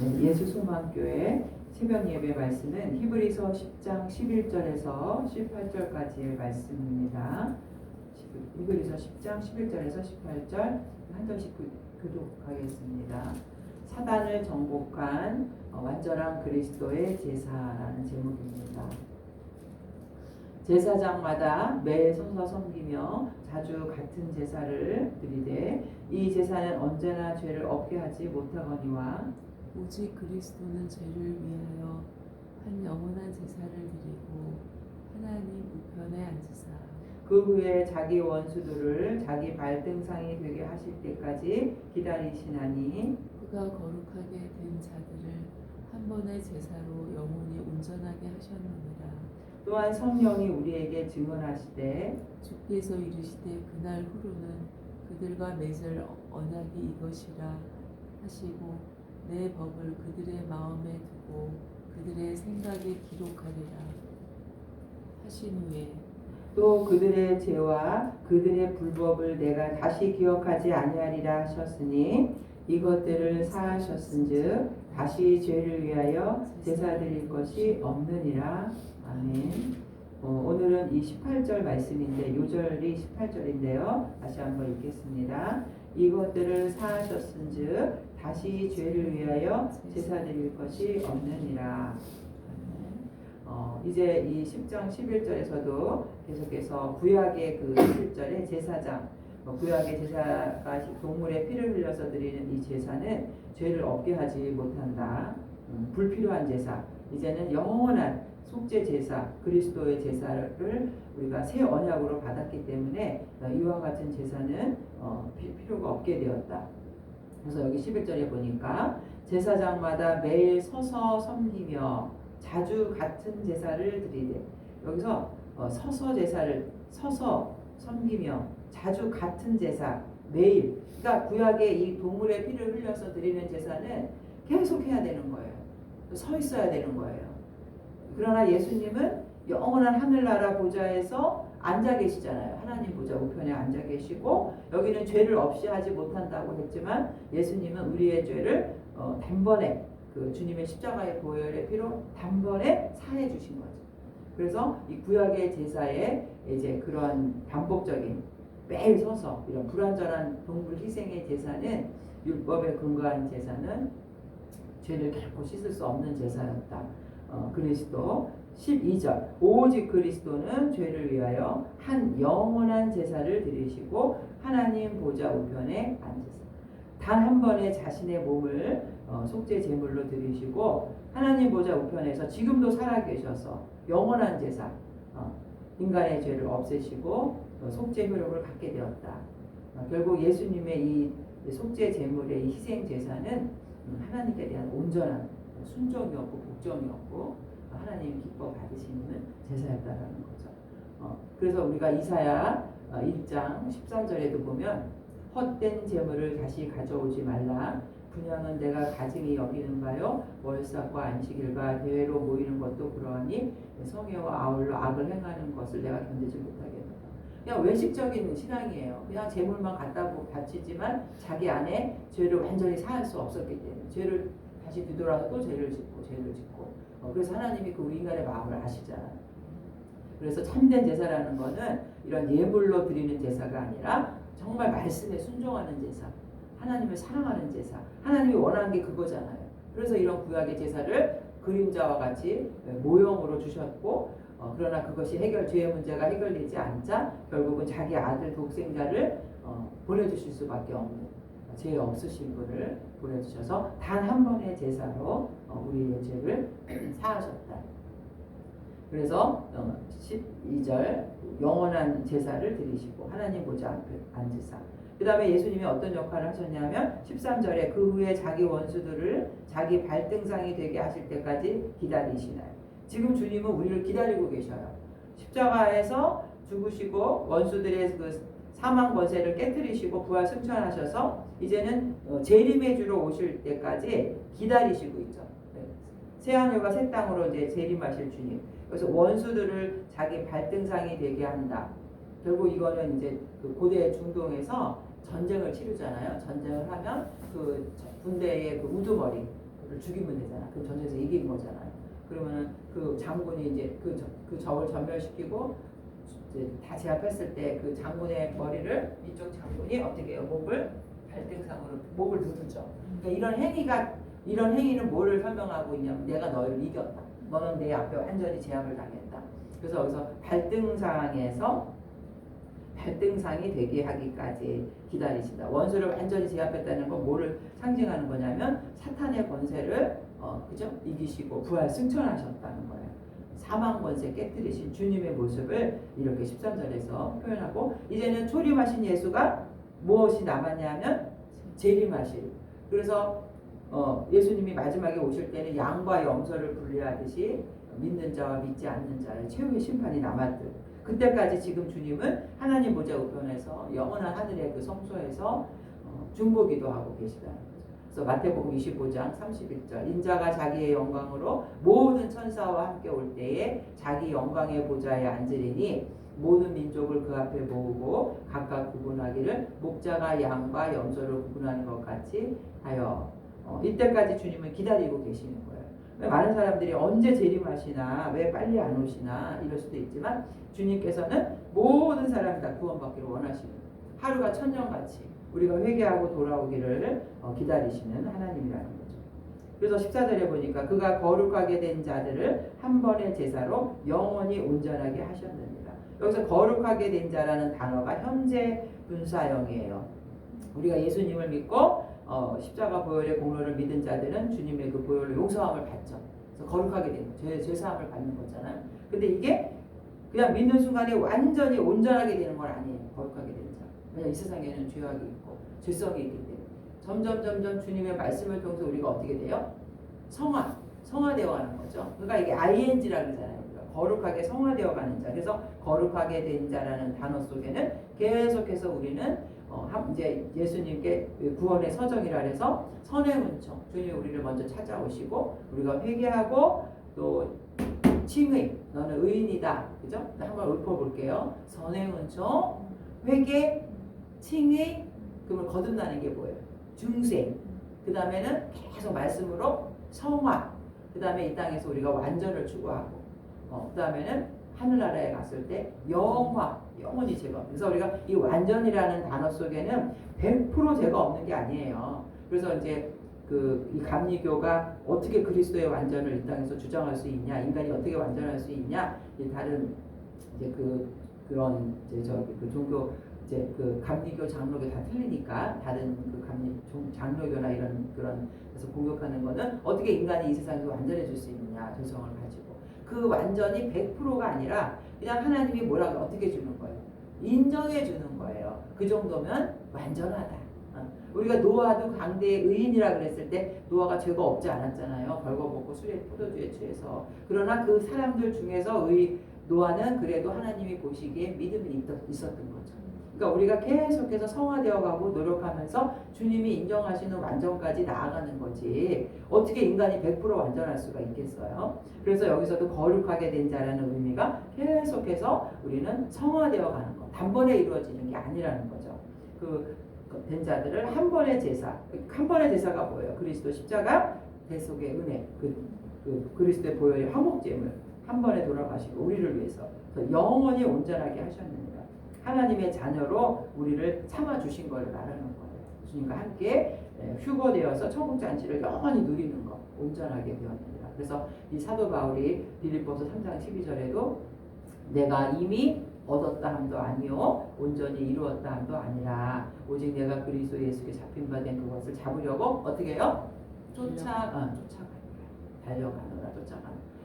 예수소망교회 새벽 예배 말씀은 히브리서 10장 11절에서 18절까지의 말씀입니다. 히브리서 10장 11절에서 18절 한 절씩 교독하겠습니다. 사단을 정복한 완전한 그리스도의 제사라는 제목입니다. 제사장마다 매 서서 섬기며 자주 같은 제사를 드리되 이 제사는 언제나 죄를 없게 하지 못하거니와 오직 그리스도는 죄를 위하여 한 영원한 제사를 드리고 하나님 우편에 앉으사 그 후에 자기 원수들을 자기 발등상이 되게 하실 때까지 기다리시나니 그가 거룩하게 된 자들을 한 번의 제사로 영원히 온전하게 하셨느니라. 또한 성령이 우리에게 증언하시되 주께서 이르시되 그날 후로는 그들과 맺을 언약이 이것이라 하시고 내 법을 그들의 마음에 두고 그들의 생각에 기록하리라 하신 후에 또 그들의 죄와 그들의 불법을 내가 다시 기억하지 아니하리라 하셨으니 이것들을 사하셨은즉 다시 죄를 위하여 제사 드릴 것이 없느니라. 아멘. 오늘은 이 18절 말씀인데 요절이 18절인데요. 다시 한번 읽겠습니다. 이것들을 사하셨은즉 다시 죄를 위하여 제사 드릴 것이 없느니라. 이제 이 10장 11절에서도 계속해서 구약의 그 11절에 제사장, 구약의 제사가 동물의 피를 흘려서 드리는 이 제사는 죄를 없게 하지 못한다. 불필요한 제사. 이제는 영원한 속죄 제사, 그리스도의 제사를 우리가 새 언약으로 받았기 때문에 이와 같은 제사는 필요가 없게 되었다. 그래서 여기 11절에 보니까 제사장마다 매일 서서 섬기며 자주 같은 제사를 드리되, 여기서 서서 섬기며 자주 같은 제사, 매일, 그러니까 구약의 이 동물의 피를 흘려서 드리는 제사는 계속 해야 되는 거예요. 서 있어야 되는 거예요. 그러나 예수님은 영원한 하늘나라 보좌에서 앉아 계시잖아요. 하나님 보좌 우편에 앉아 계시고 여기는 죄를 없이 하지 못한다고 했지만 예수님은 우리의 죄를 단번에 그 주님의 십자가의 보혈의 피로 단번에 사해 주신 거죠. 그래서 이 구약의 제사에 이제 그런 반복적인 매일 서서 이런 불완전한 동물 희생의 제사는 율법에 근거한 제사는 죄를 결코 씻을 수 없는 제사였다. 그리스도 12절 오직 그리스도는 죄를 위하여 한 영원한 제사를 드리시고 하나님 보좌 우편에 앉으사 단 한 번에 자신의 몸을 속죄 제물로 드리시고 하나님 보좌 우편에서 지금도 살아계셔서 영원한 제사 인간의 죄를 없애시고 속죄 효력을 갖게 되었다. 결국 예수님의 이 속죄 제물의 이 희생 제사는 하나님께 대한 온전한 순종이었고 복종이었고 하나님 기뻐 받으시는 제사였다라는 거죠. 그래서 우리가 이사야 1장 13절에도 보면 헛된 재물을 다시 가져오지 말라. 분향은 내가 가증히 여기는 바요 월삭과 안식일과 대회로 모이는 것도 그러하니 성회와 아울러 악을 행하는 것을 내가 견디지 못하겠노라. 그냥 외식적인 신앙이에요. 그냥 재물만 갖다 바치지만 자기 안에 죄를 완전히 사할 수 없었기 때문에 죄를 다시 뒤돌아서 또 죄를 짓고 그래서 하나님이 그 인간의 마음을 아시잖아요. 그래서 참된 제사라는 거는 이런 예물로 드리는 제사가 아니라 정말 말씀에 순종하는 제사, 하나님을 사랑하는 제사, 하나님이 원하는 게 그거잖아요. 그래서 이런 구약의 제사를 그림자와 같이 모형으로 주셨고 그러나 그것이 죄의 문제가 해결되지 않자 결국은 자기 아들 독생자를 보내주실 수밖에 없는 죄 없으신 분을 보내주셔서 단 한 번의 제사로 우리의 죄를 사하셨다. 그래서 12절 영원한 제사를 드리시고 하나님 보좌 앞에 앉으사 그 다음에 예수님이 어떤 역할을 하셨냐면 13절에 그 후에 자기 원수들을 자기 발등상이 되게 하실 때까지 기다리시나요. 지금 주님은 우리를 기다리고 계셔요. 십자가에서 죽으시고 원수들의 그 사망 권세를 깨뜨리시고 부활 승천하셔서 이제는 재림의 주로 오실 때까지 기다리시고 있죠. 새하늘과 새 땅으로 이제 재림하실 주님. 그래서 원수들을 자기 발등상이 되게 한다. 결국 이거는 이제 그 고대 중동에서 전쟁을 치르잖아요. 전쟁을 하면 그 군대의 그 우두머리, 죽이면 되잖아. 그럼 전쟁에서 이긴 거잖아요. 그러면은 그 장군이 이제 그 적을 전멸시키고 이제 다 제압했을 때 그 장군의 머리를 이쪽 장군이 어떻게 해요? 목을 발등상으로 목을 누르죠. 그러니까 이런 행위는 뭐를 설명하고 있냐면 내가 너를 이겼다. 너는 내 앞에 완전히 제압을 당했다. 그래서 여기서 발등상이 되게 하기까지 기다리신다. 원수를 완전히 제압했다는 건 뭐를 상징하는 거냐면 사탄의 권세를 그죠? 이기시고 부활 승천하셨다는 거예요. 사망 권세 깨뜨리신 주님의 모습을 이렇게 13절에서 표현하고 이제는 초림하신 예수가 무엇이 남았냐면 재림하실. 그래서 예수님이 마지막에 오실 때는 양과 염소를 분리하듯이 믿는 자와 믿지 않는 자의 최후의 심판이 남았듯 그때까지 지금 주님은 하나님 보좌 우편에서 영원한 하늘의 그 성소에서 중보기도 하고 계시다는 거죠. 그래서 마태복음 25장 31절 인자가 자기의 영광으로 모든 천사와 함께 올 때에 자기 영광의 보좌에 앉으리니 모든 민족을 그 앞에 모으고 각각 구분하기를 목자가 양과 염소를 구분하는 것 같이 하여 이때까지 주님은 기다리고 계시는 거예요. 많은 사람들이 언제 재림하시나 왜 빨리 안 오시나 이럴 수도 있지만 주님께서는 모든 사람이 다 구원받기를 원하시는 하루가 천년같이 우리가 회개하고 돌아오기를 기다리시는 하나님이라는 거죠. 그래서 14절에 보니까 그가 거룩하게 된 자들을 한 번의 제사로 영원히 온전하게 하셨느니라. 여기서 거룩하게 된 자라는 단어가 현재 분사형이에요. 우리가 예수님을 믿고 십자가 보혈의 공로를 믿은 자들은 주님의 그 보혈로 용서함을 받죠. 그래서 거룩하게 된 죄사함을 받는 거잖아요. 근데 이게 그냥 믿는 순간에 완전히 온전하게 되는 건 아니에요. 거룩하게 되는 자. 왜냐하면 이 세상에는 죄악이 있고 죄성이 있기 때문에 점점 주님의 말씀을 통해서 우리가 어떻게 돼요? 성화되어 가는 거죠. 그러니까 이게 ING라고 하잖아요. 거룩하게 성화되어 가는 자. 그래서 거룩하게 된 자라는 단어 속에는 계속해서 우리는 이제 예수님께 구원의 서정이라 해서 선행은총 주님이 우리를 먼저 찾아오시고 우리가 회개하고 또 칭의 너는 의인이다. 그죠? 한번 읊어볼게요. 선행은총 회개 칭의 그러면 거듭나는 게 뭐예요? 중생 그 다음에는 계속 말씀으로 성화 그 다음에 이 땅에서 우리가 완전을 추구하고 그 다음에는 하늘나라에 갔을 때 영원히 죄가 없는. 그래서 우리가 이 완전이라는 단어 속에는 100% 죄가 없는 게 아니에요. 그래서 이제 이 감리교가 어떻게 그리스도의 완전을 이 땅에서 주장할 수 있냐, 인간이 어떻게 완전할 수 있냐, 다른 이제 그런 이제 그 종교 이제 그 감리교 장로교 다 틀리니까 다른 그 장로교나 이런 그런 그래서 공격하는 거는 어떻게 인간이 이 세상에서 완전해질 수 있느냐, 죄성을 가지고. 그 완전이 100%가 아니라 그냥 하나님이 뭐라고 어떻게 주는 거예요? 인정해 주는 거예요. 그 정도면 완전하다. 우리가 노아도 강대의 의인이라 그랬을 때 노아가 죄가 없지 않았잖아요. 벌거벗고 술에 포도주에 취해서. 그러나 그 사람들 중에서 노아는 그래도 하나님이 보시기에 믿음이 있었던 거죠. 그러니까 우리가 계속해서 성화되어 가고 노력하면서 주님이 인정하시는 완전까지 나아가는 거지 어떻게 인간이 100% 완전할 수가 있겠어요. 그래서 여기서도 거룩하게 된 자라는 의미가 계속해서 우리는 성화되어 가는 것 단번에 이루어지는 게 아니라는 거죠. 된 자들을 한 번의 제사 한 번의 제사가 뭐예요? 그리스도 십자가 대속의 은혜 그리스도의 보혈의 화목제물 한 번에 돌아가시고 우리를 위해서 영원히 온전하게 하셨느니라. 하나님의 자녀로 우리를 참아주신 걸 말하는 거예요. 주님과 함께 휴거되어서 천국 잔치를 영원히 누리는 것 온전하게 되었느니라. 그래서 이 사도 바울이 빌립보서 3장 12절에도 내가 이미 얻었다 함도 아니요 온전히 이루었다 함도 아니라 오직 내가 그리스도 예수께 잡힌 바 된 그것을 잡으려고 어떻게 해요? 쫓아가노라.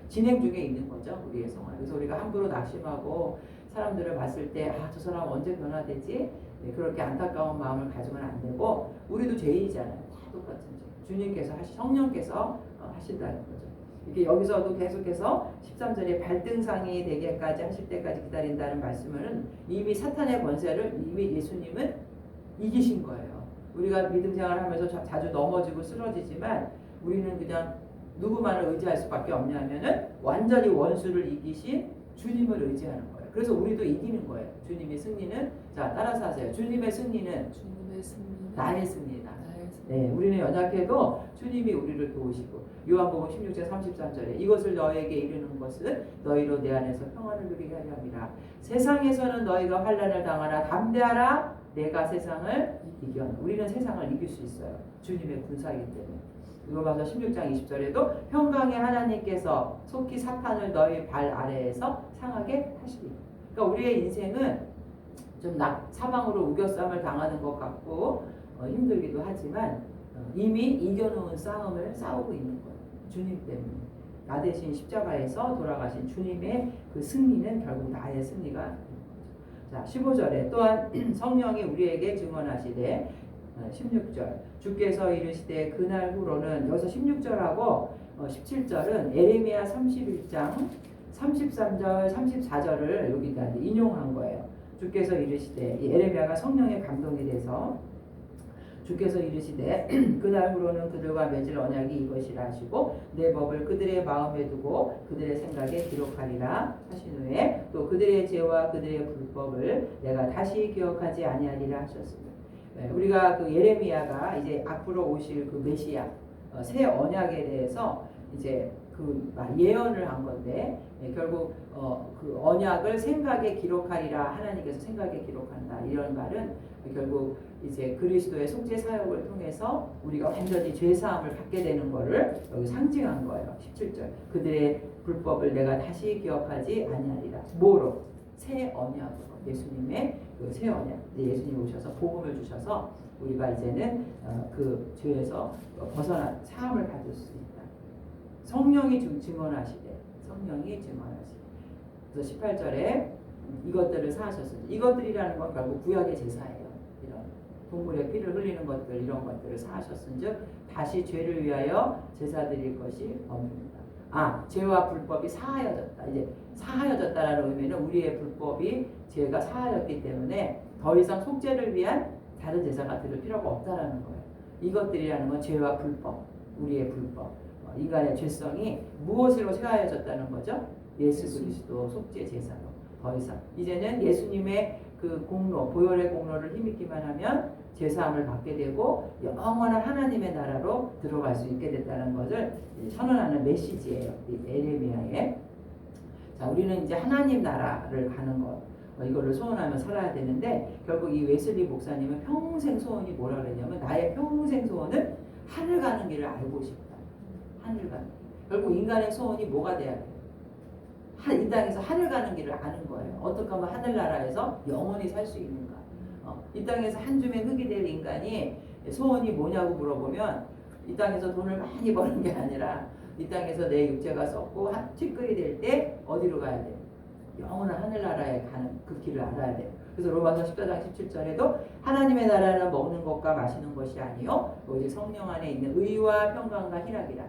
진행 중에 있는 거죠. 우리의 성화. 그래서 우리가 함부로 낙심하고 사람들을 봤을 때 저 사람 언제 변화되지? 그렇게 안타까운 마음을 가지면 안 되고 우리도 죄인이잖아요. 다 똑같은 죄. 주님께서 성령께서 하신다는 거죠. 이렇게 여기서도 계속해서 13절에 발등상이 되게까지 하실 때까지 기다린다는 말씀은 이미 사탄의 권세를 이미 예수님은 이기신 거예요. 우리가 믿음 생활을 하면서 자주 넘어지고 쓰러지지만 우리는 그냥 누구만을 의지할 수밖에 없냐면은 완전히 원수를 이기신 주님을 의지하는 거예요. 그래서 우리도 이기는 거예요. 주님의 승리는 자 따라서 하세요. 주님의 승리는 나의 승리다. 네, 우리는 연약해도 주님이 우리를 도우시고 요한복음 16장 33절에 이것을 너에게 이르는 것은 너희로 내 안에서 평안을 누리게 하려 함이라. 세상에서는 너희가 환난을 당하나 담대하라. 내가 세상을 이겨. 우리는 세상을 이길 수 있어요. 주님의 군사이기 때문에. 로마서 16장 20절에도 평강의 하나님께서 속히 사탄을 너희 발 아래에서 상하게 하시리. 그러니까 우리의 인생은 좀 사방으로 우겨싸움을 당하는 것 같고 힘들기도 하지만 이미 이겨놓은 싸움을 싸우고 있는 거예요. 주님 때문에. 나 대신 십자가에서 돌아가신 주님의 그 승리는 결국 나의 승리가 되는 거죠. 자, 15절에 또한 성령이 우리에게 증언하시되 16절 주께서 이르시되 그날 후로는 여기서 16절하고 17절은 에레미야 31장 33절 34절을 여기다 인용한 거예요. 주께서 이르시되 에레미야가 성령의 감동이 돼서 주께서 이르시되 그날 후로는 그들과 맺을 언약이 이것이라 하시고 내 법을 그들의 마음에 두고 그들의 생각에 기록하리라 하신 후에 또 그들의 죄와 그들의 불법을 내가 다시 기억하지 아니하리라 하셨습니다. 우리가 그 예레미야가 이제 앞으로 오실 그 메시아 새 언약에 대해서 이제 그 예언을 한 건데 결국 그 언약을 생각에 기록하리라 하나님께서 생각에 기록한다 이런 말은 결국 이제 그리스도의 속죄 사역을 통해서 우리가 완전히 죄 사함을 받게 되는 것을 여기 상징한 거예요. 17절 그들의 불법을 내가 다시 기억하지 아니하리라. 뭐로? 새 언약으로 예수님의 그 새 언약. 예수님 오셔서 복음을 주셔서 우리가 이제는 그 죄에서 벗어나 사함을 받을 수 있다. 성령이 증언하시되 성령이 증언하시되. 그래서 18절에 이것들을 사하셨습니다. 이것들이라는 건 결국 구약의 제사예요. 이런 동물의 피를 흘리는 것들 이런 것들을 사하셨은즉 다시 죄를 위하여 제사 드릴 것이 없습니다. 죄와 불법이 사하여졌다. 이제 사하여졌다라는 의미는 우리의 불법이 죄가 사하였기 때문에 더 이상 속죄를 위한 다른 제사가 드릴 필요가 없다라는 거예요. 이것들이라는 건 죄와 불법, 우리의 불법, 인간의 죄성이 무엇으로 사하여졌다는 거죠? 예수 그리스도 속죄 제사로. 더 이상 이제는 예수님의 그 공로, 보혈의 공로를 힘입기만 하면 제사함을 받게 되고 영원한 하나님의 나라로 들어갈 수 있게 됐다는 것을 선언하는 메시지예요. 이 에레미야의. 자, 우리는 이제 하나님 나라를 가는 것 이거를 소원하며 살아야 되는데 결국 이 웨슬리 목사님은 평생 소원이 뭐라 그랬냐면 나의 평생 소원은 하늘 가는 길을 알고 싶다. 하늘 가는 길. 결국 인간의 소원이 뭐가 돼야 돼요? 이 땅에서 하늘 가는 길을 아는 거예요. 어떻게 하면 하늘나라에서 영원히 살 수 있는가? 이 땅에서 한 줌의 흙이 될 인간이 소원이 뭐냐고 물어보면 이 땅에서 돈을 많이 버는 게 아니라 이 땅에서 내 육체가 썩고 티끌이 될 때 어디로 가야 돼요? 영원한 하늘나라에 가는 그 길을 알아야 돼요. 그래서 로마서 14장 17절에도 하나님의 나라는 먹는 것과 마시는 것이 아니요 오직 성령 안에 있는 의와 평강과 희락이라.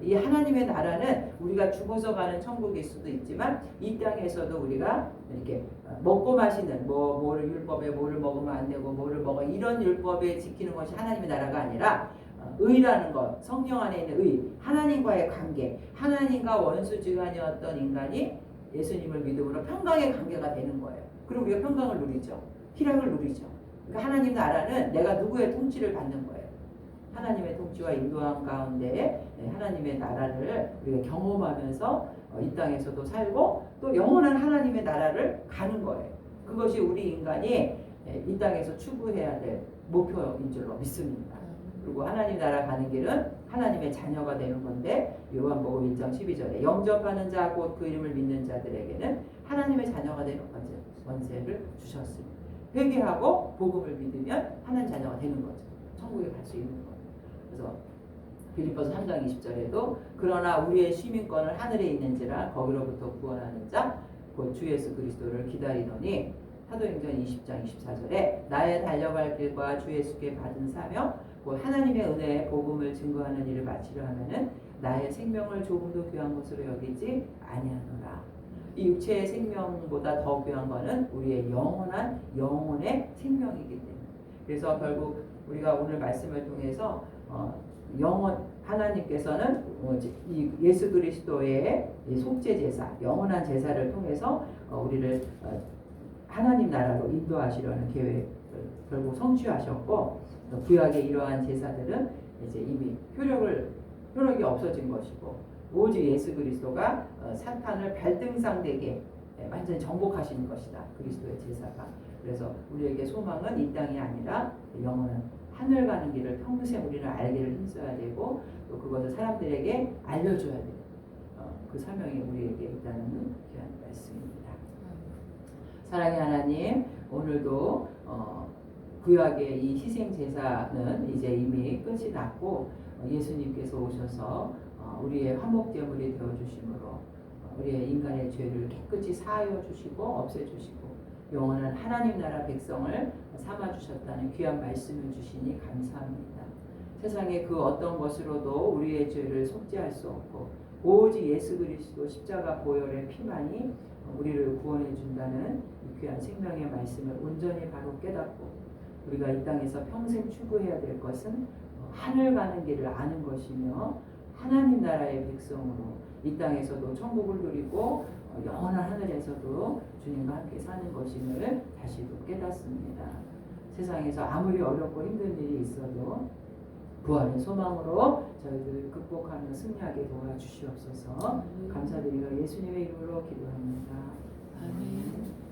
이 하나님의 나라는 우리가 죽어서 가는 천국일 수도 있지만 이 땅에서도 우리가 이렇게 먹고 마시는 뭐를 율법에 뭐를 먹으면 안 되고 뭐를 먹어 이런 율법에 지키는 것이 하나님의 나라가 아니라 의라는 것, 성령 안에 있는 의, 하나님과의 관계, 하나님과 원수지간이었던 인간이 예수님을 믿음으로 평강의 관계가 되는 거예요. 그리고 우리가 평강을 누리죠. 희락을 누리죠. 그러니까 하나님 나라는 내가 누구의 통치를 받는 거예요. 하나님의 통치와 인도함 가운데 하나님의 나라를 우리가 경험하면서 이 땅에서도 살고 또 영원한 하나님의 나라를 가는 거예요. 그것이 우리 인간이 이 땅에서 추구해야 될 목표인 줄로 믿습니다. 그리고 하나님 나라 가는 길은 하나님의 자녀가 되는 건데 요한복음 1장 12절에 영접하는 자 곧 그 이름을 믿는 자들에게는 하나님의 자녀가 되는 권세를 주셨습니다. 회개하고 복음을 믿으면 하나님 자녀가 되는 거죠. 천국에 갈 수 있는 거예요. 그래서 빌립보서 3장 20절에도 그러나 우리의 시민권은 하늘에 있는지라 거기로부터 구원하는 자 곧 주 예수 그리스도를 기다리더니 사도행전 20장 24절에 나의 달려갈 길과 주 예수께 받은 사명 곧 하나님의 은혜의 복음을 증거하는 일을 마치려 하면은 나의 생명을 조금도 귀한 것으로 여기지 아니하노라. 이 육체의 생명보다 더 귀한 것은 우리의 영원한 영혼의 생명이기 때문에. 그래서 결국 우리가 오늘 말씀을 통해서 영원 하나님께서는 이 예수 그리스도의 속죄 제사, 영원한 제사를 통해서 우리를 하나님 나라로 인도하시려는 계획을 결국 성취하셨고 구약의 이러한 제사들은 이제 이미 효력이 없어진 것이고 오직 예수 그리스도가 사탄을 발등상되게 완전히 정복하시는 것이다. 그리스도의 제사가. 그래서 우리에게 소망은 이 땅이 아니라 영원한 하늘 가는 길을 평생 우리는 알기를 힘써야 되고 또 그것을 사람들에게 알려줘야 돼요. 그 사명이 우리에게 있다는 귀한 말씀입니다. 사랑의 하나님, 오늘도 구약의 이 희생 제사는 이제 이미 끝이 났고 예수님께서 오셔서 우리의 화목제물이 되어 주심으로 우리의 인간의 죄를 깨끗이 사하여 주시고 없애 주시고 영원한 하나님 나라 백성을 삼아 주셨다는 귀한 말씀을 주시니 감사합니다. 세상에 그 어떤 것으로도 우리의 죄를 속죄할 수 없고 오직 예수 그리스도 십자가 보혈의 피만이 우리를 구원해 준다는 이 귀한 생명의 말씀을 온전히 바로 깨닫고 우리가 이 땅에서 평생 추구해야 될 것은 하늘 가는 길을 아는 것이며 하나님 나라의 백성으로 이 땅에서도 천국을 누리고 영원한 하늘에서도 주님과 함께 사는 것임을 다시도 깨닫습니다. 세상에서 아무리 어렵고 힘든 일이 있어도 부활의 소망으로 저희들 극복하며 승리하게 도와주시옵소서. 감사드리며 예수님의 이름으로 기도합니다. 아멘.